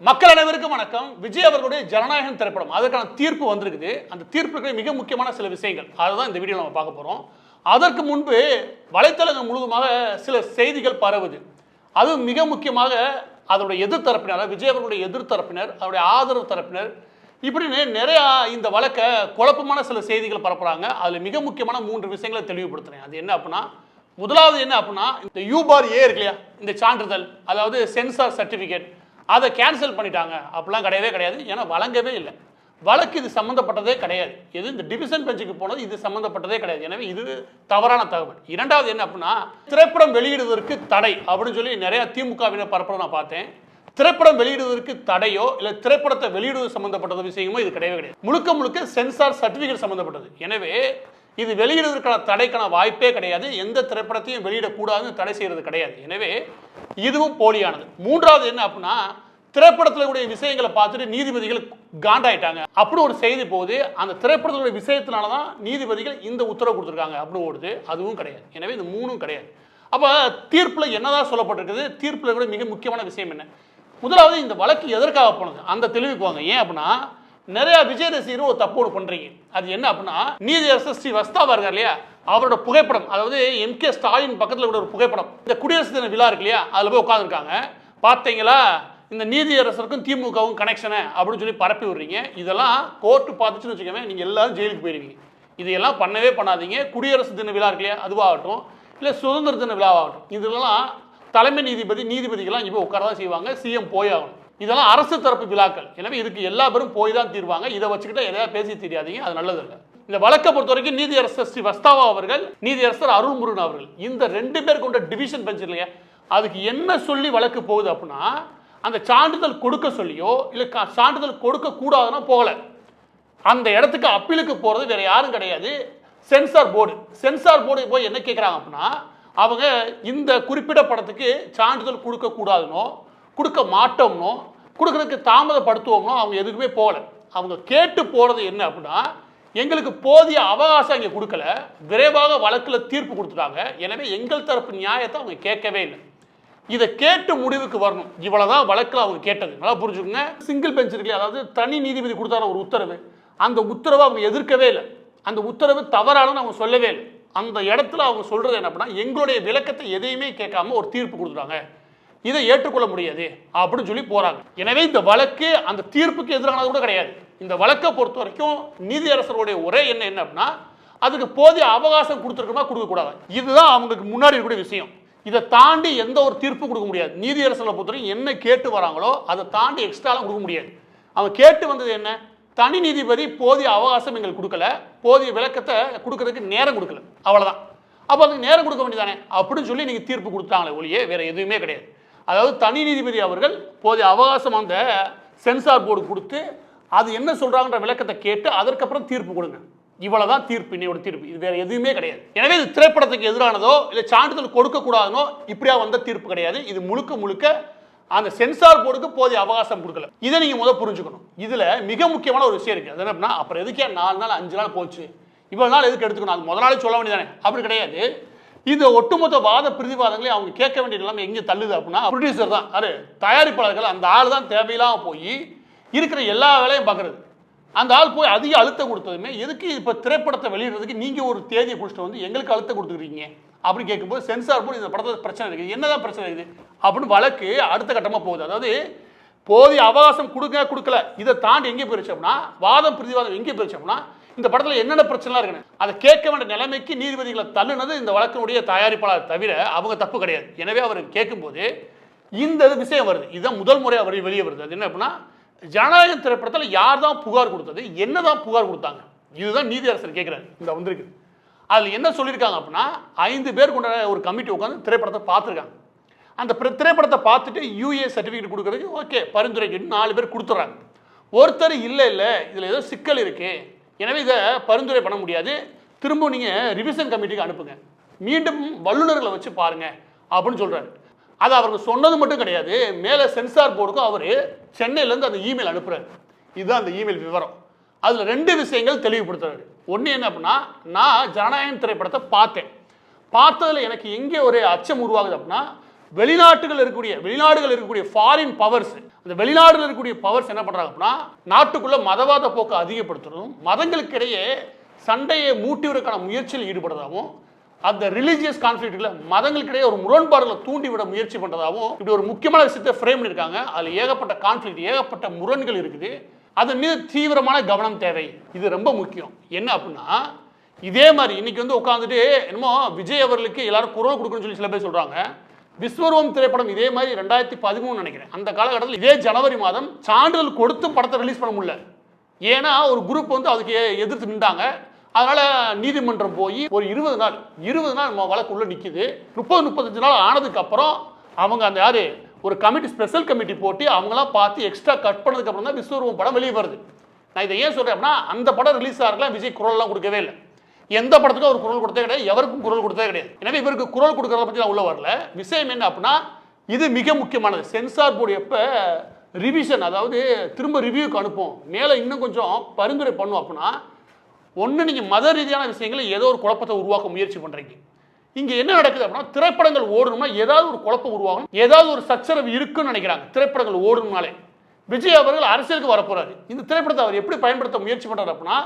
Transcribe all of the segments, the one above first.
மக்கள் அனைவருக்கும் வணக்கம். விஜய் அவர்களுடைய ஜனநாயகம் திரைப்படம் அதற்கான தீர்ப்பு வந்திருக்குது. அந்த தீர்ப்புக்கு மிக முக்கியமான சில விஷயங்கள் அதுதான் இந்த வீடியோ நம்ம பார்க்க போறோம். அதற்கு முன்பு வலைத்தளங்கள் முழுவதுமாக சில செய்திகள் பரவுது. அது மிக முக்கியமாக அதோட எதிர்த்தரப்பினர், விஜய் அவர்களுடைய எதிர்த்தரப்பினர், அவருடைய ஆதரவு தரப்பினர், இப்படின்னு நிறைய இந்த வழக்கை குழப்பமான சில செய்திகள் பரப்புறாங்க. அதுல மிக முக்கியமான 3 விஷயங்களை தெளிவுபடுத்துறேன். அது என்ன அப்படின்னா, முதலாவது என்ன அப்படின்னா, இந்த U/A இருக்கு இல்லையா, இந்த சான்றிதழ், அதாவது சென்சார் சர்டிபிகேட், அதை கேன்சல் பண்ணிட்டாங்க. அப்படிலாம் கிடையவே கிடையாது. ஏன்னா வழங்கவே இல்லை. வழக்கு இது சம்மந்தப்பட்டதே கிடையாது. எது இந்த டிவிஷன் பெஞ்சுக்கு போனது இது சம்மந்தப்பட்டதே கிடையாது. எனவே இது தவறான தகவல். இரண்டாவது என்ன அப்படின்னா, திரைப்படம் வெளியிடுவதற்கு தடை அப்படின்னு சொல்லி நிறைய திமுகவினர் பரப்புறத நான் பார்த்தேன். திரைப்படம் வெளியிடுவதற்கு தடையோ இல்லை திரைப்படத்தை வெளியிடுவது சம்பந்தப்பட்ட விஷயமோ இது கிடையவே கிடையாது. முழுக்க முழுக்க சென்சார் சர்டிபிகேட் சம்பந்தப்பட்டது. எனவே இது வெளியிடுவதற்கான தடைக்கான வாய்ப்பே கிடையாது. எந்த திரைப்படத்தையும் வெளியிடக்கூடாதுன்னு தடை செய்யறது கிடையாது. எனவே இதுவும் போலியானது. மூன்றாவது என்ன அப்படின்னா, திரைப்படத்தில் கூடிய விஷயங்களை பார்த்துட்டு நீதிபதிகள் காண்டாயிட்டாங்க அப்படி ஒரு செய்தி போகுது. அந்த திரைப்படத்துடைய விஷயத்தினால தான் நீதிபதிகள் இந்த உத்தரவு கொடுத்துருக்காங்க அப்படின்னு ஓடுது. அதுவும் கிடையாது. எனவே இந்த மூணும் கிடையாது. அப்போ தீர்ப்பில் என்னதான் சொல்லப்பட்டிருக்குது, தீர்ப்பில் கூட மிக முக்கியமான விஷயம் என்ன? முதலாவது இந்த வழக்கு எதற்காக போனது அந்த தெளிவுக்கு வாங்க. ஏன் அப்படின்னா, நிறைய விஜய் ரசிகரும் ஒரு தப்பு ஒன்று பண்றீங்க. அது என்ன அப்படின்னா, நீதியரசர் ஸ்ரீ வஸ்தாவா இருக்கார் இல்லையா, அவரோட புகைப்படம், அதாவது MK ஸ்டாலின் பக்கத்தில் கூட ஒரு புகைப்படம், இந்த குடியரசு தின விழா இருக்கு இல்லையா, அதில் போய் உட்காந்துருக்காங்க. பார்த்தீங்களா, இந்த நீதியரசருக்கும் திமுகவும் கனெக்ஷனு அப்படின்னு சொல்லி பரப்பி விடுறீங்க. இதெல்லாம் கோர்ட்டு பார்த்துச்சுன்னு வச்சுக்கோங்க, நீங்கள் எல்லாரும் ஜெயிலுக்கு போயிருவீங்க. இதையெல்லாம் பண்ணவே பண்ணாதீங்க. குடியரசு தின விழா இருக்கு இல்லையா, அதுவாகட்டும், இல்லை சுதந்திர தின விழாவாகட்டும், இதெல்லாம் தலைமை நீதிபதிகள்லாம் இப்போ உட்கார தான் செய்வாங்க. சிஎம் போய் ஆகணும். இதெல்லாம் அரசு தரப்பு விழாக்கள். எனவே இதுக்கு எல்லா பேரும் போய் தான் தீர்வாங்க. இதை வச்சுக்கிட்டா எதாவது பேசி தெரியாதீங்க, அது நல்லதில்லை. இந்த வழக்கை பொறுத்த வரைக்கும் நீதியரசர் ஸ்ரீ வஸ்தாவா அவர்கள், நீதியரசர் அருள்முருகன் அவர்கள், இந்த 2 பேர் கொண்ட டிவிஷன் பெஞ்ச் இல்லையா, அதுக்கு என்ன சொல்லி வழக்கு போகுது அப்படின்னா, அந்த சான்றிதழ் கொடுக்க சொல்லியோ இல்லை சான்றிதழ் கொடுக்க கூடாதுன்னா போகல. அந்த இடத்துக்கு அப்பீலுக்கு போகிறது வேற யாரும் கிடையாது, சென்சார் போர்டு. சென்சார் போர்டு போய் என்ன கேட்குறாங்க அப்படின்னா, அவங்க இந்த குறிப்பிட்ட படத்துக்கு சான்றிதழ் கொடுக்க கூடாதுனோ கொடுக்க மாட்டோம்னோ கொடுக்கறதுக்கு தாமதப்படுத்துவோம்னோ அவங்க எதுக்குமே போகல. அவங்க கேட்டு போகிறது என்ன அப்படின்னா, எங்களுக்கு போதிய அவகாசம் இங்கே கொடுக்கல, விரைவாக வழக்கில் தீர்ப்பு கொடுத்துட்டாங்க. எனவே எங்கள் தரப்பு நியாயத்தை அவங்க கேட்கவே இல்லை. இதை கேட்டு முடிவுக்கு வரணும். இவ்வளவுதான் வழக்கில் அவங்க கேட்டது. நல்லா புரிஞ்சுக்கோங்க. சிங்கிள் பெஞ்ச் இருக்கு, அதாவது தனி நீதிபதி கொடுத்தார ஒரு உத்தரவு, அந்த உத்தரவை அவங்க எதிர்க்கவே இல்லை. அந்த உத்தரவு தவறானு அவங்க சொல்லவே இல்லை. அந்த இடத்துல அவங்க சொல்றது என்ன அப்படின்னா, எங்களுடைய விளக்கத்தை எதையுமே கேட்காம ஒரு தீர்ப்பு கொடுத்துட்டாங்க, இதை ஏற்றுக்கொள்ள முடியாது அப்படின்னு சொல்லி போறாங்க. எனவே இந்த வழக்கு அந்த தீர்ப்புக்கு எதிரானது கூட கிடையாது. இந்த வழக்கை பொறுத்த வரைக்கும் நீதியரசருடைய ஒரே என்ன அப்படின்னா, அதுக்கு போதிய அவகாசம் கொடுத்துருக்கோமா கொடுக்கக்கூடாது. இதுதான் அவங்களுக்கு முன்னாடி இருக்கக்கூடிய விஷயம். இதை தாண்டி எந்த ஒரு தீர்ப்பு கொடுக்க முடியாது. நீதியரசரை பொறுத்தவரைக்கும் என்ன கேட்டு வராங்களோ அதை தாண்டி எக்ஸ்ட்ராலாம் கொடுக்க முடியாது. அவங்க கேட்டு வந்தது என்ன, தனி நீதிபதி போதிய அவகாசம் எங்களுக்கு கொடுக்கல, போதிய விளக்கத்தை கொடுக்கறதுக்கு நேரம் கொடுக்கல, அவ்வளோதான். அப்போ அதுக்கு நேரம் கொடுக்க வேண்டியதானே அப்படின்னு சொல்லி நீங்கள் தீர்ப்பு கொடுத்தாங்களே ஒழிய வேற எதுவுமே கிடையாது. அதாவது தனி நீதிபதி அவர்கள் போதிய அவகாசம் அந்த சென்சார் போர்டு கொடுத்து அது என்ன சொல்றாங்கன்ற விளக்கத்தை கேட்டு அதற்கப்புறம் தீர்ப்பு கொடுங்க. இவ்வளவுதான் தீர்ப்பு, இன்னையோட தீர்ப்பு. இது வேற எதுவுமே கிடையாது. எனவே இது திரைப்படத்துக்கு எதிரானதோ இல்லை சான்றிதழ் கொடுக்க கூடாதோ இப்படியா வந்த தீர்ப்பு கிடையாது. இது முழுக்க முழுக்க அந்த சென்சார் போர்டுக்கு போதிய அவகாசம் கொடுக்கல. இதை நீங்க முதல் புரிஞ்சுக்கணும். இதுல மிக முக்கியமான ஒரு விஷயம் இருக்கு. அது என்ன அப்படின்னா, அப்புறம் எதுக்கே 4 நாள் 5 நாள் போச்சு, இவ்வளவு நாள் எதுக்கு எடுத்துக்கணும், அது முதல் நாளே சொல்ல வேண்டியதானே? அப்படி கிடையாது. இது ஒட்டுமொத்த வாத பிரதிவாதங்களே அவங்க கேட்க வேண்டிய நிலைமை எங்கே தள்ளுது அப்படின்னா, ப்ரொடியூசர் தான், அது தயாரிப்பாளர்கள், அந்த ஆள் தான் தேவையில்லாம போய் இருக்கிற எல்லா வேலையும் பார்க்கறது. அந்த ஆள் போய் அதிக அழுத்தம் கொடுத்ததுமே, எதுக்கு இப்போ திரைப்படத்தை வெளியிடுறதுக்கு நீங்க ஒரு தேதியை பிடிச்சிட்டு வந்து எங்களுக்கு அழுத்தம் கொடுத்துருக்கீங்க அப்படின்னு கேட்கும்போது, சென்சார் போர்டு இந்த படத்தில் பிரச்சனை இருக்குது, என்னதான் பிரச்சனை இருக்குது அப்படின்னு வழக்கு அடுத்த கட்டமாக போகுது. அதாவது போதிய அவகாசம் கொடுக்கல, இதை தாண்டி எங்கே போயிருச்சு அப்படின்னா, வாதம் பிரதிவாதம் எங்கே போயிருச்சு அப்படின்னா, இந்த படத்தில் என்னென்ன பிரச்சனை இருக்குன்னு அதை கேட்க வேண்டிய நிலைமைக்கு நீதிபதிகளை தள்ளுனது இந்த வழக்கினுடைய தயாரிப்பாளர் தவிர அவங்க தப்பு கிடையாது. எனவே அவர் கேட்கும்போது இந்த விஷயம் வருது. இதுதான் முதல் முறையாக வெளியே வருது. அது என்ன அப்படின்னா, ஜனநாயகம் திரைப்படத்தில் யார் தான் புகார் கொடுத்தது, என்னதான் புகார் கொடுத்தாங்க, இதுதான் நீதியரசர் கேட்கிறாரு. இந்த வந்திருக்கு. அதில் என்ன சொல்லியிருக்காங்க அப்படின்னா, 5 பேர் கொண்ட ஒரு கமிட்டி உட்காந்து திரைப்படத்தை பார்த்துருக்காங்க. அந்த திரைப்படத்தை பார்த்துட்டு UA சர்டிஃபிகேட் கொடுக்கறதுக்கு ஓகே பரிந்துரைக்கு 4 பேர் கொடுத்துட்றாங்க. ஒருத்தர் இல்லை இதில் ஏதோ சிக்கல் இருக்கு, எனவே இதை பரிந்துரை பண்ண முடியாது, திரும்ப நீங்கள் ரிவிஷன் கமிட்டிக்கு அனுப்புங்க, மீண்டும் வல்லுநர்களை வச்சு பாருங்க அப்படின்னு சொல்றாரு. அது அவருக்கு சொன்னது மட்டும் கிடையாது, மேலே சென்சார் போர்டுக்கும் அவர் சென்னையிலேருந்து அந்த இமெயில் அனுப்புறாரு. இதுதான் அந்த இமெயில் விவரம். அதில் 2 விஷயங்கள் தெளிவுபடுத்துறாரு. ஒன்று என்ன அப்படின்னா, நான் ஜனநாயகம் திரைப்படத்தை பார்த்ததில் எனக்கு எங்கே ஒரு அச்சம் உருவாகுது அப்படின்னா, வெளிநாடுகள் இருக்கக்கூடிய ஃபாரின் பவர்ஸ், அந்த வெளிநாடுகள் இருக்கக்கூடிய பவர்ஸ் என்ன பண்றாங்க அப்படின்னா, நாட்டுக்குள்ள மதவாத போக்கை அதிகப்படுத்தணும், மதங்களுக்கு இடையே சண்டையை மூட்டிவிடக்கான முயற்சியில் ஈடுபடுறதாகவும், அந்த ரிலீஜியஸ் கான்ஃபிளிக்ட்ல மதங்களுக்கு இடையே ஒரு முரண்பாடுகளை தூண்டிவிட முயற்சி பண்றதாகவும் இப்படி ஒரு முக்கியமான விஷயத்தை ஃப்ரேம் பண்ணியிருக்காங்க. அதில் ஏகப்பட்ட கான்ஃபிளிக்ட், ஏகப்பட்ட முரண்கள் இருக்குது. அதன் மீது தீவிரமான கவனம் தேவை. இது ரொம்ப முக்கியம். என்ன அப்படின்னா, இதே மாதிரி இன்னைக்கு வந்து உட்காந்துட்டு என்னமோ விஜய் அவர்களுக்கு எல்லாரும் குரல் கொடுக்கணும்னு சொல்லி சில பேர் சொல்றாங்க. விஸ்வரூபம் திரைப்படம் இதே மாதிரி 2013 நினைக்கிறேன், அந்த காலகட்டத்தில் இதே ஜனவரி மாதம் சான்றிதழ் கொடுத்து படத்தை ரிலீஸ் பண்ண முடியல. ஏன்னா ஒரு குரூப் வந்து அதுக்கு எதிர்த்து நின்றாங்க. அதனால நீதிமன்றம் போய் ஒரு 20 நாள் வழக்கு உள்ள நிற்குது. 35 நாள் ஆனதுக்கு அப்புறம் அவங்க அந்த யாரு ஒரு கமிட்டி, ஸ்பெஷல் கமிட்டி போட்டு அவங்களாம் பார்த்து எக்ஸ்ட்ரா கட் பண்ணதுக்கு அப்புறம் தான் விஸ்வரூபம் படம் வெளியே வருது. நான் இதை ஏன் சொல்றேன் அப்படின்னா, அந்த படம் ரிலீஸ் ஆகலாம் விஜய் குரல்லாம் கொடுக்கவே இல்லை. எந்த படத்துக்கும் அவர் குரல் கொடுத்தே கிடையாது, எவருக்கும் குரல் கொடுத்தே கிடையாது. எனவே இவருக்கு குரல் கொடுக்கறத பற்றி நான் உள்ள வரல. விஷயம் என்ன அப்படின்னா, இது மிக முக்கியமானது. சென்சார் போர்டு எப்போ ரிவிஷன், அதாவது திரும்ப ரிவ்யூக்கு அனுப்பும், மேலே இன்னும் கொஞ்சம் பரிந்துரை பண்ணும் அப்படின்னா, ஒன்று நீங்கள் மத ரீதியான விஷயங்களை ஏதோ ஒரு குழப்பத்தை உருவாக்க முயற்சி பண்ணுறீங்க. இங்கே என்ன நடக்குது அப்படின்னா, திரைப்படங்கள் ஓடணும்னா ஏதாவது ஒரு குழப்பம் உருவாகணும், ஏதாவது ஒரு சச்சரவு இருக்குன்னு நினைக்கிறாங்க. திரைப்படங்கள் ஓடணும்னாலே விஜய் அவர்கள் அரசியலுக்கு வரப்போறாரு. இந்த திரைப்படத்தை அவர் எப்படி பயன்படுத்த முயற்சி பண்ணுறாரு அப்படின்னா,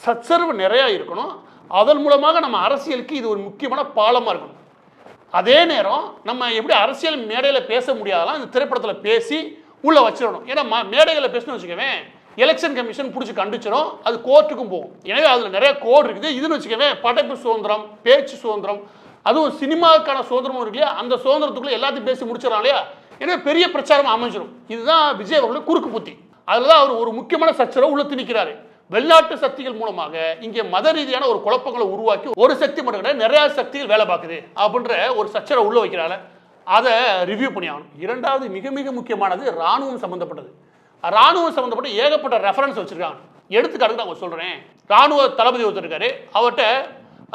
சச்சரவு நிறையா இருக்கணும், அதன் மூலமாக நம்ம அரசியலுக்கு இது ஒரு முக்கியமான பாலமாக இருக்கணும். அதே நேரம் நம்ம எப்படி அரசியல் மேடையில் பேச முடியாதெல்லாம் இந்த திரைப்படத்தில் பேசி உள்ளே வச்சிடணும். ஏன்னா மேடைகளில் பேசணும்னு வச்சுக்கவே எலெக்ஷன் கமிஷன் பிடிச்சி கண்டிச்சிடும், அது கோர்ட்டுக்கும் போகும். எனவே அதில் நிறைய கோட் இருக்குது. இதுன்னு வச்சுக்கவே படைப்பு சுதந்திரம், பேச்சு சுதந்திரம், அதுவும் சினிமாவுக்கான சுதந்திரம் இருக்கு இல்லையா, அந்த சுதந்திரத்துக்குள்ளே எல்லாத்தையும் பேசி முடிச்சிடலாம் இல்லையா. எனவே பெரிய பிரச்சாரம் அமைஞ்சிடும். இதுதான் விஜய் அவர்களுடைய குறுக்கு புத்தி. அதில் தான் அவர் ஒரு முக்கியமான சச்சரவு உள்ள திணிக்கிறாரு. வெளிநாட்டு சக்திகள் மூலமாக இங்கே மத ரீதியான ஒரு குழப்பங்களை உருவாக்கி ஒரு சக்தி மட்டும் கிடையாது, நிறைய சக்திகள் வேலை பார்க்குது அப்படின்ற ஒரு சச்சரவை உள்ள வைக்கிறாங்க. அதை ரிவ்யூ பண்ணி ஆகணும். இரண்டாவது மிக மிக முக்கியமானது ராணுவம் சம்பந்தப்பட்டது. ராணுவம் சம்பந்தப்பட்ட ஏகப்பட்ட ரெஃபரன்ஸ் வச்சிருக்காங்க. எடுத்துக்காட்டுக்கு நான் சொல்றேன், ராணுவ தளபதி ஒருத்தர் இருக்காரு, அவர்கிட்ட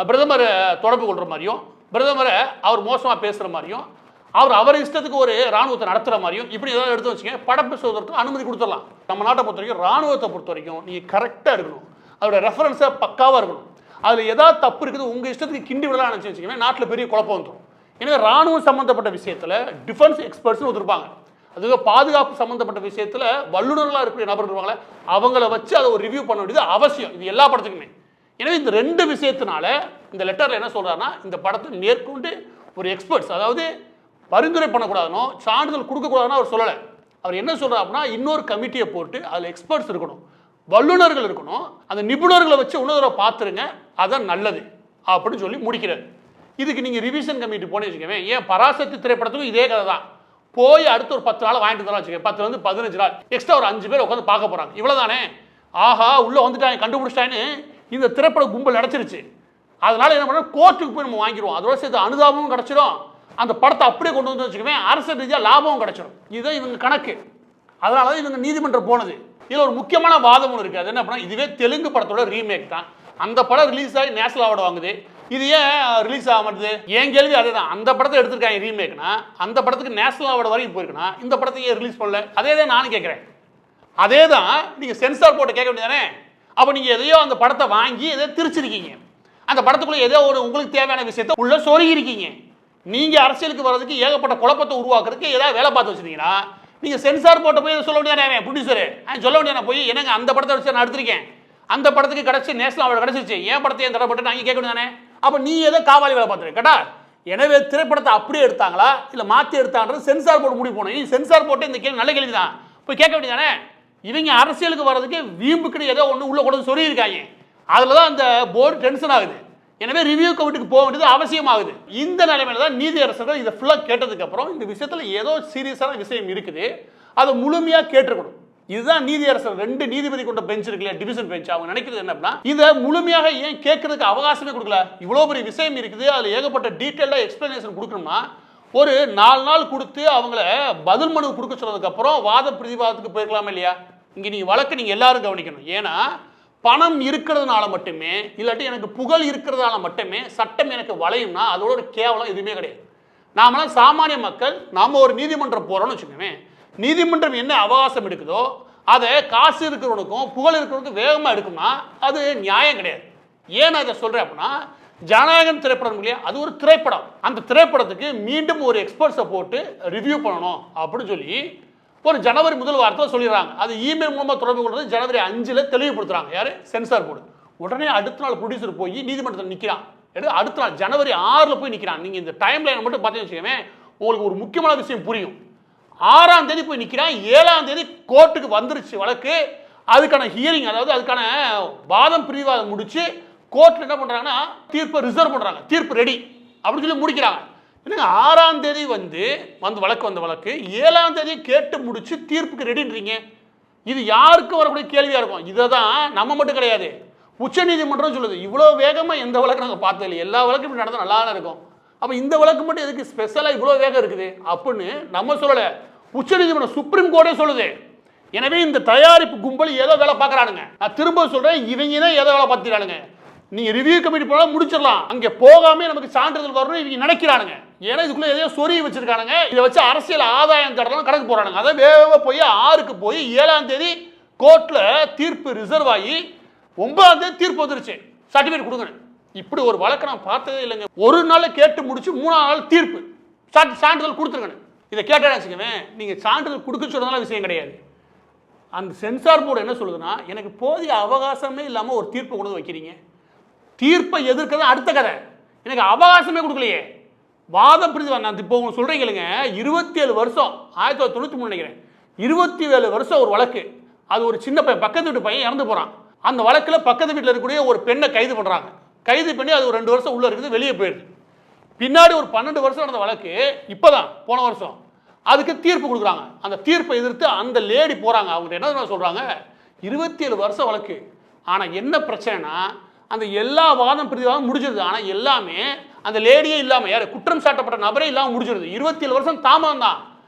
பிரதமர் தொடர்பு கொள்ற மாதிரியும், பிரதமரை அவர் மோசமாக பேசுகிற மாதிரியும், அவர் இஷ்டத்துக்கு ஒரு ராணுவத்தை நடத்துகிற மாதிரியும் இப்படி ஏதாவது எடுத்து வச்சுக்கோங்க, படப்பு சோதரத்துக்கு அனுமதி கொடுத்துடலாம். நம்ம நாட்டை பொறுத்த வரைக்கும் ராணுவத்தை பொறுத்த வரைக்கும் நீங்கள் கரெக்டாக இருக்கணும், அதோட ரெஃபரன்ஸை பக்காவாக இருக்கணும். அதில் ஏதாவது தப்பு இருக்குது உங்கள் இஷ்டத்துக்கு கிண்டி விடலாம் நினச்சி வச்சுக்கோங்க, நாட்டில் பெரிய குழப்பம் வந்துடும். எனவே ராணுவம் சம்மந்தப்பட்ட விஷயத்தில் டிஃபென்ஸ் எக்ஸ்பர்ட்ஸ்னு ஒருத்தருப்பாங்க, அதுக்கு பாதுகாப்பு சம்மந்தப்பட்ட விஷயத்தில் வல்லுநர்களாக இருக்கிற நபர் இருப்பாங்களே, அவங்கள வச்சு அதை ஒரு ரிவ்யூ பண்ண வேண்டியது அவசியம். இது எல்லா படத்துக்குமே. எனவே இந்த ரெண்டு விஷயத்தினால இந்த லெட்டரில் என்ன சொல்கிறாருன்னா, இந்த படத்தை மேற்கொண்டு ஒரு எக்ஸ்பர்ட்ஸ், அதாவது பரிந்துரை பண்ணக்கூடாதுனோ சான்றிதழ் கொடுக்கக்கூடாதுன்னு அவர் சொல்லலை. அவர் என்ன சொல்கிறார் அப்படின்னா, இன்னொரு கமிட்டியை போட்டு அதில் எக்ஸ்பர்ட்ஸ் இருக்கணும், வல்லுநர்கள் இருக்கணும், அந்த நிபுணர்களை வச்சு இன்னொரு பார்த்துருங்க, அதான் நல்லது அப்படின்னு சொல்லி முடிக்கிறார். இதுக்கு நீங்கள் ரிவிஷன் கமிட்டி போனே வச்சுக்கவே, ஏன் பராசக்தி திரைப்படத்துக்கும் இதே கதை தான். போய் அடுத்து ஒரு 10 நாள் வாங்கிட்டு தரலாம் வச்சுக்கேன், 10 15 நாள் எக்ஸ்ட்ரா ஒரு 5 பேர் உட்காந்து பார்க்க போகிறாங்க, இவ்வளோதானே. ஆஹா உள்ளே வந்துட்டாங்க, கண்டுபிடிச்சிட்டான்னு இந்த திரைப்பட கும்பல் நடச்சிருச்சு. அதனால என்ன பண்ண, கோர்ட்டுக்கு போய் நம்ம வாங்கிடுவோம், அதோட சேர்த்து அனுதாபமும் கிடச்சிடும், அந்த படத்தை அப்படியே கொண்டு வந்து வச்சுக்கவேன் அரசியல் ரீதியாக லாபமும் கிடைச்சிடும். இதுதான் இவங்க கணக்கு. அதனால தான் இவங்க நீதிமன்றம் போனது. இதில் ஒரு முக்கியமான வாதம் ஒன்று இருக்குது. அது என்ன பண்ணால், இதுவே தெலுங்கு படத்தோட ரீமேக் தான். அந்த படம் ரிலீஸ் ஆகி நேஷனல் அவார்டு வாங்குது, இது ஏன் ரிலீஸ் ஆக மாட்டுது? ஏன் கேள்வி அதே தான். அந்த படத்தை எடுத்திருக்காங்க ரீமேக்னா, அந்த படத்துக்கு நேஷனல் அவார்டு வரைக்கும் போயிருக்குன்னா இந்த படத்தை ஏன் ரிலீஸ் பண்ணல? அதே தான் நானும் கேட்குறேன். அதே தான் நீங்கள் சென்சார் போட்டு கேட்க வேண்டியதானே. அப்போ நீங்கள் எதையோ அந்த படத்தை வாங்கி எதையோ திரிச்சிருக்கீங்க, அந்த படத்துக்குள்ளே ஏதோ ஒரு உங்களுக்கு தேவையான விஷயத்தை உள்ள சொருகி இருக்கீங்க. நீங்கள் அரசியலுக்கு வர்றதுக்கு ஏகப்பட்ட குழப்பத்தை உருவாக்குறதுக்கு ஏதாவது வேலை பார்த்து வச்சுருந்தீங்கன்னா நீங்கள் சென்சார் போட்ட போய் சொல்ல வேண்டியதானே, ப்ரொடியூசரு சொல்ல வேண்டியதானே போய், என்னங்க அந்த படத்தை வச்சு நான் எடுத்திருக்கேன், அந்த படத்துக்கு கிடச்சி நேஷனல் அவார்டு கிடச்சிருச்சு, ஏன் படத்தை ஏன் தடப்பட்டு நாங்கள் கேட்க வேண்டியதானே. அப்போ நீ ஏதோ காவாலி வேலை பார்த்துருக்க கேட்டா. எனவே திரைப்படத்தை அப்படியே எடுத்தாங்களா இல்லை மாற்றி எடுத்தாங்கிறது சென்சார் போர்டு முடிவு போகணும். நீ சென்சார் போட்டு இந்த கேள்வி நல்ல கேள்வி தான், போய் கேட்க வேண்டியதானே. இவங்க அரசியலுக்கு வர்றதுக்கு வீம்புக்கு ஏதோ ஒன்று உள்ள கொண்டு சொல்லி இருக்காங்க, அதில் தான் அந்த போர்டு டென்ஷன் ஆகுது. எனவே ரிவ்யூ கமிட்டிக்கு போக வேண்டியது அவசியமாகுது. இந்த நிலைமையில தான் நீதியரசர்கள் இதை ஃபுல்லாக கேட்டதுக்கு அப்புறம் இந்த விஷயத்தில் ஏதோ சீரியஸான விஷயம் இருக்குது, அதை முழுமையாக கேட்டிருக்கணும். இதுதான் நீதியரசர் 2 நீதிபதி கொண்ட பெஞ்ச் இருக்கு இல்லையா, டிவிஷன் பெஞ்ச், அவங்க நினைக்கிறது என்ன அப்படின்னா, இதை முழுமையாக ஏன் கேட்கறதுக்கு அவகாசமே கொடுக்கல? இவ்வளோ பெரிய விஷயம் இருக்குது, அதில் ஏகப்பட்ட டீட்டெயிலாக எக்ஸ்பிளனேஷன் கொடுக்கணும்னா ஒரு 4 நாள் கொடுத்து அவங்கள பதில் மனு கொடுக்க சொன்னதுக்கு அப்புறம் வாத பிரதிவாதத்துக்கு போயிருக்கலாமா இல்லையா? இங்கே நீங்கள் வழக்கு நீங்கள் எல்லாரும் கவனிக்கணும். ஏன்னா பணம் இருக்கிறதுனால மட்டுமே, இல்லாட்டி எனக்கு புகழ் இருக்கிறதுனால மட்டுமே சட்டம் எனக்கு வளையும்னா அதோட ஒரு கேவலம் எதுவுமே கிடையாது. நாமெல்லாம் சாமானிய மக்கள், நாம் ஒரு நீதிமன்றம் போகிறோம்னு வச்சுக்கோங்க, நீதிமன்றம் என்ன அவகாசம் எடுக்குதோ அதை காசு இருக்கிறவனுக்கும் புகழ் இருக்கிறவனுக்கும் வேகமாக எடுக்கும்னா அது நியாயம் கிடையாது. ஏன் நான் இதை சொல்கிறேன் அப்படின்னா, ஜனநாயகன் திரைப்படம் இல்லையா, அது ஒரு திரைப்படம். அந்த திரைப்படத்துக்கு மீண்டும் ஒரு எக்ஸ்பர்ட்ஸை போட்டு ரிவ்யூ பண்ணணும் அப்படின்னு சொல்லி ஒரு ஜனவரி முதல் வாரத்தில் சொல்லிடுறாங்க. அது இமெயில் மூலமாக தொடர்பு கொள்வது ஜனவரி 5 தெளிவுபடுத்துறாங்க. யாரு? Censor board. உடனே அடுத்த நாள் ப்ரொடியூசர் போய் நீதிமன்றத்தில் நிற்கிறான். அடுத்த நாள் ஜனவரி 6 போய் நிற்கிறான். நீங்கள் இந்த டைம் லைன் மட்டும் பார்த்தீங்கன்னு வச்சுக்கோங்க, உங்களுக்கு ஒரு முக்கியமான விஷயம் புரியும். 6ஆம் தேதி போய் நிற்கிறான். 7ஆம் தேதி கோர்ட்டுக்கு வந்துருச்சு வழக்கு. அதுக்கான ஹியரிங், அதாவது அதுக்கான வாதம் பிரிவாதம் முடிச்சு கோர்ட்டில் என்ன பண்ணுறாங்கன்னா தீர்ப்பை ரிசர்வ் பண்ணுறாங்க. தீர்ப்பு ரெடி அப்படின்னு சொல்லி முடிக்கிறாங்க. என்னங்க 6ஆம் தேதி வந்து வந்த வழக்கு 7ஆம் தேதி கேட்டு முடிச்சு தீர்ப்புக்கு ரெடின்றீங்க. இது யாருக்கும் வரக்கூடிய கேள்வியாக இருக்கும். இதை தான் நம்ம மட்டும் கிடையாது, உச்ச நீதிமன்றம் சொல்லுது. இவ்வளோ வேகமாக எந்த வழக்கு நாங்கள் பார்த்தது இல்லை, எல்லா வழக்கும் இப்படி நடந்தால் நல்லா இருக்கும். அப்போ இந்த வழக்கு மட்டும் எதுக்கு ஸ்பெஷலாக இவ்வளோ வேகம் இருக்குது அப்படின்னு நம்ம சொல்லலை, உச்ச நீதிமன்றம் சுப்ரீம் கோர்ட்டே சொல்லுது. எனவே இந்த தயாரிப்பு கும்பல் ஏதோ வேலை பார்க்குறானுங்க. நான் திரும்ப சொல்கிறேன், இவங்க தான் ஏதோ வேலை பார்த்துக்கிறானுங்க. நீங்கள் ரிவ்யூ கமிட்டி போனால் முடிச்சிடலாம், அங்கே போகாமே நமக்கு சான்றிதழ் வரணும் இவங்க நினைக்கிறானுங்க. ஏன்னா இதுக்குள்ளே எதையோ சொறி வச்சிருக்கானுங்க. இதை வச்சு அரசியல் ஆதாயம் தரலாம் கணக்கு போகிறானுங்க. அதை வேகமாக போய் 6க்கு போய் 7ஆம் தேதி கோர்ட்டில் தீர்ப்பு ரிசர்வ் ஆகி 9ஆம் தேதி தீர்ப்பு வந்துருச்சு, சர்டிஃபிகேட் கொடுங்க. இப்படி ஒரு வழக்கை நான் பார்த்ததே இல்லைங்க. ஒரு நாள் கேட்டு முடிச்சு 3ஆம் நாள் தீர்ப்பு, சான்றிதழ் கொடுத்துருங்க. இதை கேட்டேன்னு வச்சுக்கவே, நீங்கள் சான்றிதழ் கொடுக்க சொல்றதுனால விஷயம் கிடையாது. அந்த சென்சார் போர்டு என்ன சொல்லுதுன்னா, எனக்கு போதிய அவகாசமே இல்லாமல் ஒரு தீர்ப்பை கொண்டு வைக்கிறீங்க. தீர்ப்பை எதிர்க்கிறது அடுத்த கதை. எனக்கு அவகாசமே கொடுக்கலையே, வாதம் பிரித்து நான் இப்போ உங்களுக்கு சொல்கிறீங்க. 27 வருஷம், 1993 நினைக்கிறேன், 27 வருஷம் ஒரு வழக்கு. அது ஒரு சின்ன பையன், பக்கத்து வீட்டு பையன் இறந்து போகிறான். அந்த வழக்கில் பக்கத்து வீட்டில் இருக்கக்கூடிய ஒரு பெண்ணை கைது பண்ணுறாங்க. கைது பண்ணி அது ஒரு 2 வருஷம் உள்ளே இருக்குது, வெளியே போயிடுது. பின்னாடி ஒரு 12 வருஷம் நடந்த வழக்கு இப்போதான் போன வருஷம் அதுக்கு தீர்ப்பு கொடுக்குறாங்க. அந்த தீர்ப்பை எதிர்த்து அந்த லேடி போகிறாங்க. அவங்க என்ன சொல்கிறாங்க, 27 வருஷம் வழக்கு, ஆனால் என்ன பிரச்சனைனா அந்த எல்லா வாதம் பிரதிவாதம் முடிஞ்சிருது. ஆனால் எல்லாமே அந்த லேடியே இல்லாமல், யார் குற்றம் சாட்டப்பட்ட நபரே இல்லாமல் முடிஞ்சிருது. 27 வருஷம் தாமதம் தான்.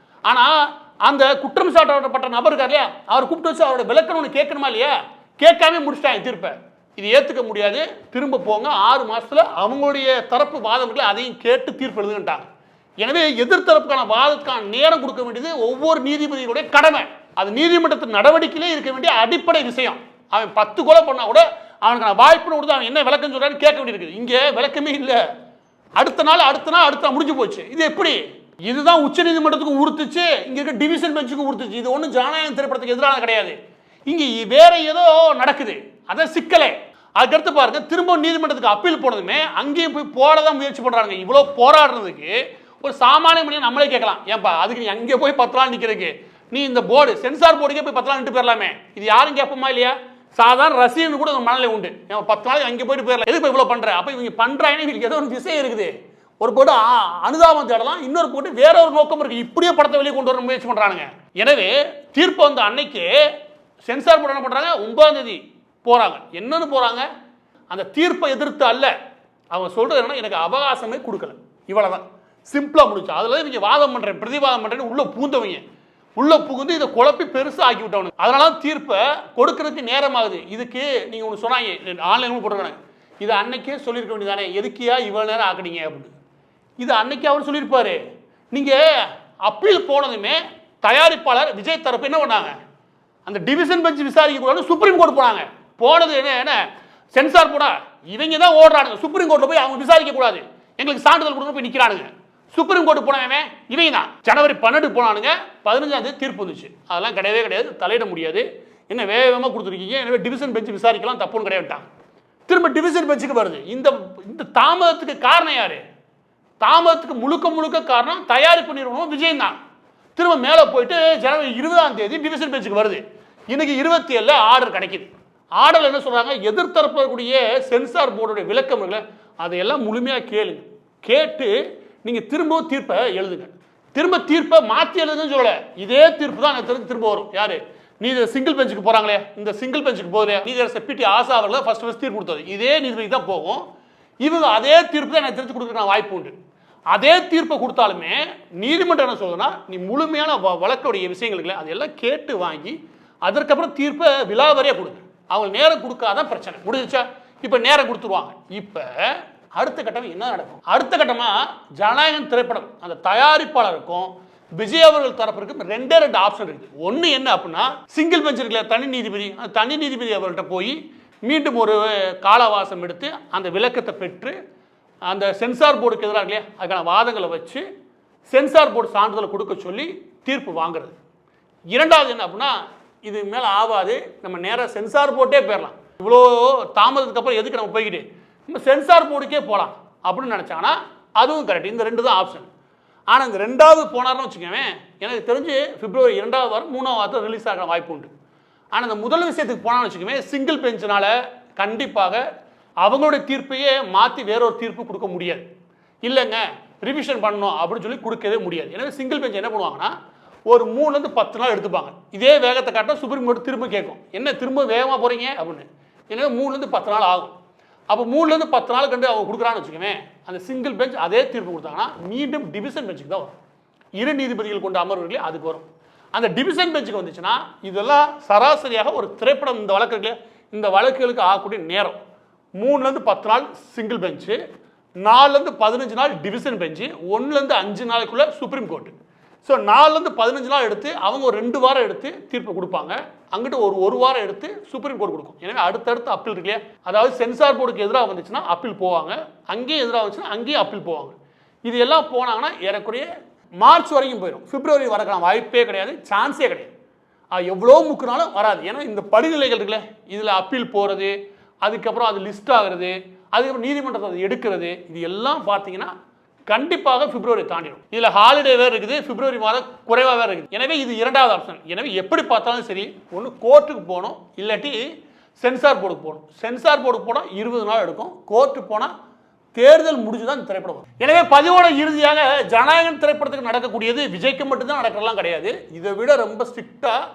ஆனால் அந்த குற்றம் சாட்டப்பட்ட நபர் இருக்கார் இல்லையா, அவர் கூப்பிட்டு வச்சு அவரோட விளக்கணும்னு கேட்கணுமா இல்லையா, கேட்காம முடிச்சிட்டாங்க தீர்ப்பை. இது ஏற்றுக்க முடியாது, திரும்ப போங்க, 6 மாதத்தில் அவங்களுடைய தரப்பு வாதங்களை அதையும் கேட்டு தீர்ப்பு எழுதுகிட்டாங்க. எனவே எதிர்த்தரப்புக்கான வாதத்துக்கான நேரம் கொடுக்க வேண்டியது ஒவ்வொரு நீதிபதிகளுடைய கடமை. அது நீதிமன்றத்தின் நடவடிக்கையிலே இருக்க வேண்டிய அடிப்படை விஷயம். அவன் 10 கொலை பண்ணா கூட அவனுக்கான வாய்ப்புன்னு கொடுத்து அவன் என்ன விளக்கம் சொல்றான்னு கேட்க வேண்டியிருக்குது. இங்கே விளக்கமே இல்லை. அடுத்த நாள் முடிஞ்சு போச்சு. இது எப்படி? இதுதான் உச்ச நீதிமன்றத்துக்கு உறுத்துச்சு, இங்க இருக்க டிவிஷன் பெஞ்சுக்கு உறுத்துச்சு. இது ஒன்றும் ஜனநாயக திரைப்படத்துக்கு எதிரான கிடையாது. இங்க வேற ஏதோ நடக்குது, அதான் சிக்கலே. அதுக்கடுத்து பாருங்க, திரும்ப நீதிமன்றத்துக்கு அப்பீல் போனதுமே அங்கேயும் போய் போடதான் முயற்சி பண்றாங்க. இவ்வளோ போராடுறதுக்கு ஒரு சாமானிய மனிதன் நம்மளே கேட்கலாம், ஏன்பா அதுக்கு நீ அங்கே போய் 10 நாள் நிற்கிறதுக்கு நீ இந்த போர்டு சென்சார் போர்டுக்கே போய் 10 நாள் நின்று போயிடலாமே. இது யாரும் கேட்போமா இல்லையா? சாதாரண ரசிகன் கூட மனநிலை உண்டு, 10 நாள் அங்கே போயிட்டு போயிடலாம், எதுக்கு இவ்வளோ பண்ற? அப்போ இவங்க பண்றாங்கன்னு இவங்களுக்கு ஏதோ ஒரு விஷயம் இருக்குது. ஒரு போட்டு அனுதாபம் தேடலாம், இன்னொரு போட்டு வேற ஒரு நோக்கம் இருக்கு. இப்படியே படத்தை வெளியே கொண்டு வர முயற்சி பண்றாங்க. எனவே தீர்ப்பு வந்த அன்னைக்கு சென்சார் போர்டு என்ன பண்றாங்க, 9ஆம் தேதி போறாங்க. என்னன்னு போறாங்க, அந்த தீர்ப்பை எதிர்த்து அல்ல. அவங்க சொல்றது என்னன்னா, எனக்கு அவகாசமே கொடுக்கல, இவ்வளவுதான், சிம்பிளா முடிச்சு. அதுல நீங்க வாதம் பண்றேன் பிரதிவாதம் பண்றேன்னு உள்ள பூந்தவங்க, உள்ள புகுந்து இதை குழப்பி பெருசா ஆக்கி விட்டவனு. அதனால தீர்ப்பை கொடுக்கறதுக்கு நேரம் ஆகுது. இதுக்கு நீங்க ஒன்று சொன்னாங்க, ஆன்லைன் போட்டுருக்காங்க, இது அன்னைக்கே சொல்லியிருக்க வேண்டியதானே, எதுக்கியா இவ்வளவு நேரம் ஆக்குனீங்க அப்படின்னு. இது அன்னைக்கு அவர் சொல்லியிருப்பாரு. நீங்க அப்பீல் போனதுமே தயாரிப்பாளர் விஜய் தரப்பு என்ன பண்ணாங்க, அந்த டிவிஷன் பெஞ்ச் விசாரிக்க கூடாது சுப்ரீம் கோர்ட் போனாங்க. போனது என்ன சென்சார் போட இவங்க தான் ஓடுறாங்க. சுப்ரீம் கோர்ட்ல போய் அவங்க விசாரிக்க கூடாது, எங்களுக்கு சான்றிதழ் கொடுக்க போய் நிற்கிறானுங்க. சுப்ரீம் கோர்ட் போனவன் இவங்க தான். ஜனவரி 12 போனானுங்க, 15ஆம் தேதி தீர்ப்பு வந்துச்சு. அதெல்லாம் கிடையவே கிடையாது, தலையிட முடியாது, என்ன வேகமாக கொடுத்துருக்கீங்க, எனவே டிவிஷன் பெஞ்ச் விசாரிக்கலாம், தப்புன்னு கிடையாதுட்டான். திரும்ப டிவிஷன் பெஞ்சுக்கு வருது. இந்த தாமதத்துக்கு காரணம் யாரு? தாமதத்துக்கு முழுக்க காரணம் தயாரிப்பு நிறுவனம் விஜய் தான். திரும்ப மேலே போயிட்டு ஜனவரி 20ஆம் தேதி டிவிஷன் பெஞ்சுக்கு வருது. இன்னைக்கு 27 ஆர்டர் கிடைக்குது. ஆர்டர் என்ன சொல்றாங்க, எதிர்த்தரப்பு இருக்கக்கூடிய சென்சார் போர்டுடைய விளக்கம் அதையெல்லாம் முழுமையாக கேளுங்க, கேட்டு நீங்க திரும்ப தீர்ப்பை எழுதுங்க. திரும்ப தீர்ப்பை மாற்றி எழுதுன்னு சொல்லல, இதே தீர்ப்பு தான் எனக்கு திரும்ப வரும். யாரு? நீதி சிங்கிள் பெஞ்சுக்கு போறாங்களே, இந்த சிங்கிள் பெஞ்சுக்கு போகுது நீதியரசர் பிடி ஆசா அவர்கள் ஃபர்ஸ்ட் தீர்ப்பு கொடுத்தது இதே நீதிபதி தான் போகும். இவங்க அதே தீர்ப்பு தான் எனக்கு தெரிஞ்சு கொடுக்குற வாய்ப்பு உண்டு. அதே தீர்ப்பை கொடுத்தாலுமே நீதிமன்றம் என்ன சொல்லுதுன்னா, நீ முழுமையான வழக்குடைய விஷயங்களுக்கு அதெல்லாம் கேட்டு வாங்கி அதற்கப்புறம் தீர்ப்பை விலாவரியா கொடுங்க. அவங்க நேரம் கொடுக்காதான் பிரச்சனை முடிஞ்சிச்சா. இப்ப நேரம் கொடுத்துருவாங்க. இப்ப அடுத்த கட்டம் என்ன நடக்கும்? அடுத்த கட்டமா ஜனநாயகன் திரைப்படம் அந்த தயாரிப்பாளருக்கும் விஜய் அவர்கள் தரப்பிற்கும் 2 ஆப்ஷன் இருக்கு. ஒன்னு என்ன அப்படின்னா, சிங்கிள் பெஞ்ச் இருக்குல்ல தனி நீதிபதி, அந்த தனி நீதிபதி அவர்கள்ட்ட போய் மீண்டும் ஒரு கால அவகாசம் எடுத்து அந்த விளக்கத்தை பெற்று அந்த சென்சார் போர்டுக்கு எதிராக இல்லையா அதுக்கான வாதங்களை வச்சு சென்சார் போர்டு சான்றிதழை கொடுக்க சொல்லி தீர்ப்பு வாங்குறது. இரண்டாவது என்ன அப்படின்னா, இது மேலே ஆகாது, நம்ம நேராக சென்சார் போர்ட்டே போயிடலாம், இவ்வளோ தாமதத்துக்கு அப்புறம் எதுக்கு நம்ம போய்கிட்டு நம்ம சென்சார் போர்டுக்கே போகலாம் அப்படின்னு நினச்சாங்கன்னா அதுவும் கரெக்ட். இந்த ரெண்டு தான் ஆப்ஷன். ஆனால் இந்த ரெண்டாவது போனார்னு வச்சுக்கோங்க, எனக்கு தெரிஞ்சு பிப்ரவரி 2வது வாரம் 3வது வாரத்தில் ரிலீஸ் ஆகிற வாய்ப்பு உண்டு. ஆனால் இந்த முதல் விஷயத்துக்கு போனான்னு வச்சுக்கோங்க, சிங்கிள் பெஞ்சினால கண்டிப்பாக அவங்களுடைய தீர்ப்பையே மாற்றி வேறொரு தீர்ப்பு கொடுக்க முடியாது. இல்லைங்க ரிவிஷன் பண்ணணும் அப்படின்னு சொல்லி கொடுக்கவே முடியாது. எனவே சிங்கிள் பெஞ்ச் என்ன பண்ணுவாங்கன்னா ஒரு 3லேருந்து 10 நாள் எடுத்துப்பாங்க. இதே வேகத்தை காட்டினா சுப்ரீம் கோர்ட் திரும்ப கேட்கும், என்ன திரும்ப வேகமாக போகிறீங்க அப்படின்னு. எனவே 3லேருந்து 10 நாள் ஆகும். அப்போ 3லேருந்து 10 நாள் கண்டு அவங்க கொடுக்குறான்னு வச்சுக்கோங்க, அந்த சிங்கிள் பெஞ்ச் அதே தீர்ப்பு கொடுத்தாங்கன்னா மீண்டும் டிவிஷன் பெஞ்சுக்கு தான் வரும். 2 நீதிபதிகள் கொண்ட அமர்வுகளே அதுக்கு வரும். அந்த டிவிஷன் பெஞ்சுக்கு வந்துச்சுன்னா இதெல்லாம் சராசரியாக ஒரு திரைப்படம் இந்த வழக்கு இருக்குல்லையா, இந்த வழக்குகளுக்கு ஆகக்கூடிய நேரம் 3லேருந்து 10 நாள் சிங்கிள் பெஞ்சு, 4லேருந்து 15 நாள் டிவிஷன் பெஞ்சு, 1லேருந்து 5 நாளுக்குள்ள சுப்ரீம் கோர்ட்டு. ஸோ 4லேருந்து 15 நாள் எடுத்து அவங்க ஒரு 2 வாரம் எடுத்து தீர்ப்பு கொடுப்பாங்க. அங்கிட்டு ஒரு வாரம் எடுத்து சுப்ரீம் கோர்ட் கொடுக்கும். எனவே அடுத்தடுத்து அப்பீல் இருக்கு இல்லையா, அதாவது சென்சார் போர்டுக்கு எதிராக வந்துச்சுன்னா அப்பீல் போவாங்க, அங்கேயும் எதிராக வந்துச்சுன்னா அங்கேயும் அப்பீல் போவாங்க. இது எல்லாம் போனாங்கன்னா ஏறக்குறைய மார்ச் வரைக்கும் போயிடும். பிப்ரவரி வரக்கான வாய்ப்பே கிடையாது, சான்ஸே கிடையாது. எவ்வளோ முக்குனாலும் வராது. ஏன்னா இந்த படிநிலைகள் இருக்குல்ல, இதில் அப்பீல் போகிறது, அதுக்கப்புறம் அது லிஸ்ட் ஆகிறது, அதுக்கப்புறம் நீதிமன்றத்தை அதை எடுக்கிறது, இது எல்லாம் பார்த்தீங்கன்னா கண்டிப்பாக பிப்ரவரி தாண்டிடும். இதில் ஹாலிடே வேறு இருக்குது, பிப்ரவரி மாதம் குறைவாக வேறு இருக்குது. எனவே இது இரண்டாவது ஆப்ஷன். எனவே எப்படி பார்த்தாலும் சரி, ஒன்று கோர்ட்டுக்கு போகணும், இல்லாட்டி சென்சார் போர்டுக்கு போகணும். சென்சார் போர்டுக்கு போனால் 20 நாள் எடுக்கும், கோர்ட்டுக்கு போனால் தேர்தல் முடிஞ்சு தான் இந்த திரைப்படம் வரும். எனவே 15 இறுதியாக ஜனநாயகன் திரைப்படத்துக்கு நடக்கக்கூடியது விஜய்க்கு மட்டும்தான் நடக்கிறலாம் கிடையாது. இதை விட ரொம்ப ஸ்ட்ரிக்டாக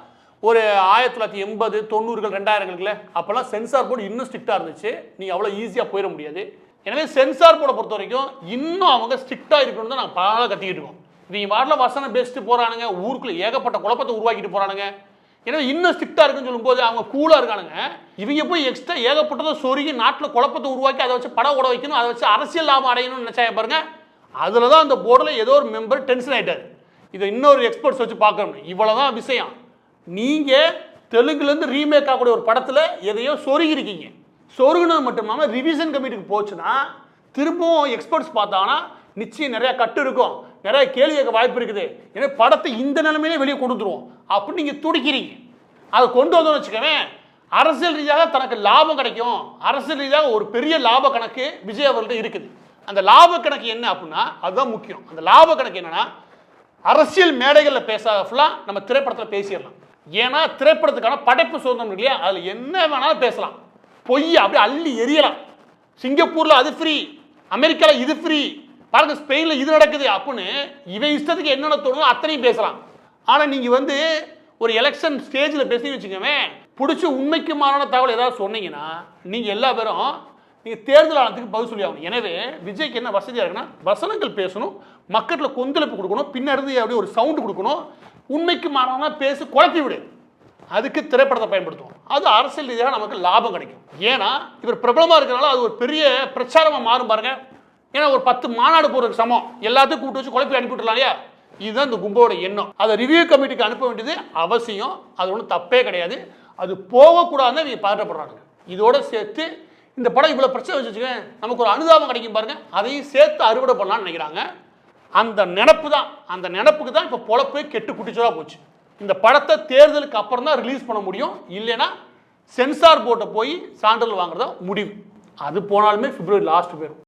ஒரு 1980, 90, 2000 அப்போல்லாம் சென்சார் போர்டு இன்னும் ஸ்ட்ரிக்டாக இருந்துச்சு. நீங்கள் அவ்வளோ ஈஸியாக போயிட முடியாது. எனவே சென்சார் போர்டை பொறுத்த வரைக்கும் இன்னும் அவங்க ஸ்ட்ரிக்டாக இருக்கணும் தான் நாங்கள் பல கத்திக்கிட்டு இருக்கோம். இவங்க வாட்டில் வசனம் பேசிட்டு போகிறானுங்க, ஊருக்குள்ளே ஏகப்பட்ட குழப்பத்தை உருவாக்கிட்டு போகிறானுங்க. எனவே இன்னும் ஸ்ட்ரிக்டாக இருக்குன்னு சொல்லும்போது அவங்க கூலாக இருக்கானுங்க. இவங்க போய் எக்ஸ்ட்ரா ஏகப்பட்டதை சொருகி நாட்டில் குழப்பத்தை உருவாக்கி அதை வச்சு படம் ஓட வைக்கணும், அதை வச்சு அரசியல் லாபம் அடையணும்னு நினச்சா பாருங்க. அதில் தான் அந்த போர்டில் ஏதோ ஒரு மெம்பர் டென்ஷன் ஆகிட்டார். இதை இன்னொரு எக்ஸ்பர்ட்ஸ் வச்சு பார்க்கணும். இவ்வளோதான் விஷயம். நீங்கள் தெலுங்குலேருந்து ரீமேக் ஆகக்கூடிய ஒரு படத்தில் எதையோ சொருகிருக்கீங்க. சொருகுனது மட்டும் இல்லாமல் ரிவிஷன் கமிட்டிக்கு போச்சுன்னா திரும்பவும் எக்ஸ்பர்ட்ஸ் பார்த்தாங்கன்னா நிச்சயம் நிறையா கட்டு இருக்கும், நிறைய கேள்வி கேட்க வாய்ப்பு இருக்குது. எனவே படத்தை இந்த நிலைமையிலே வெளியே கொண்டு வந்துருவோம் அப்படின்னு நீங்கள் துடிக்கிறீங்க. அதை கொண்டு வந்தோம்னு வச்சுக்கவே அரசியல் ரீதியாக தனக்கு லாபம் கிடைக்கும். அரசியல் ரீதியாக ஒரு பெரிய லாப கணக்கு விஜய் அவர்கள்ட்ட இருக்குது. அந்த லாப கணக்கு என்ன அப்படின்னா அதுதான் முக்கியம். அந்த லாப கணக்கு என்னன்னா அரசியல் மேடைகளில் பேசாத ஃபுல்லாக நம்ம திரைப்படத்தில் பேசிடலாம். ஏன்னா திரைப்படத்துக்கான படைப்பு சுதந்திரம் இல்லையா, அதில் என்ன வேணாலும் பேசலாம், பொய் அப்படியே அள்ளி எரியலாம். சிங்கப்பூரில் அது ஃப்ரீ, அமெரிக்காவில் இது ஃப்ரீ, பாருங்க ஸ்பெயினில் இது நடக்குது அப்படின்னு இவன் இஷ்டத்துக்கு என்னென்ன தோணும் அத்தனையும் பேசலாம். ஆனால் நீங்கள் ஒரு எலெக்ஷன் ஸ்டேஜில் பேசி வச்சுக்கவே பிடிச்சி உண்மைக்கு மாறான தகவல் ஏதாவது சொன்னீங்கன்னா நீங்கள் எல்லா பேரும் நீங்கள் தேர்தல் ஆணையத்துக்கு பதில் சொல்லி ஆகணும். எனவே விஜய்க்கு என்ன வசதியாக இருக்குன்னா வசனங்கள் பேசணும், மக்களில் கொந்தளிப்பு கொடுக்கணும், பின்னருந்து அப்படியே ஒரு சவுண்டு கொடுக்கணும், உண்மைக்கு மாறான பேசி குழப்பி விடு, அதுக்கு திரைப்படத்தை பயன்படுத்துவோம். அது அரசியல் ரீதியாக நமக்கு லாபம் கிடைக்கும். ஏன்னா இவர் பிரபலமாக இருக்கிறனால அது ஒரு பெரிய பிரச்சாரமாக மாறும் பாருங்க. ஏன்னா ஒரு 10 மாநாடு போகிறதுக்கு சமம், எல்லாத்தையும் கூப்பிட்டு வச்சு குழப்பி அனுப்பிவிடலாம் இல்லையா. இதுதான் இந்த கும்போட எண்ணம். அதை ரிவ்யூ கமிட்டிக்கு அனுப்ப வேண்டியது அவசியம், அது ஒன்றும் தப்பே கிடையாது. அது போகக்கூடாதுன்னு இவங்க பதட்டப்படுறாங்க. இதோட சேர்த்து இந்த படம் இவ்வளோ பிரச்சனை வச்சுக்க நமக்கு ஒரு அனுதாபம் கிடைக்கும் பாருங்க, அதையும் சேர்த்து அறுவடை பண்ணலான்னு நினைக்கிறாங்க. அந்த நினப்புக்கு தான் இப்போ பொழப்பே கெட்டு குட்டிச்சோரா போச்சு. இந்த படத்தை தேர்தலுக்கு அப்புறம் தான் ரிலீஸ் பண்ண முடியும், இல்லைன்னா சென்சார் போர்ட்டை போய் சான்றிதழ் வாங்குறதா முடிவு. அது போனாலுமே பிப்ரவரி லாஸ்ட் போயிடும்.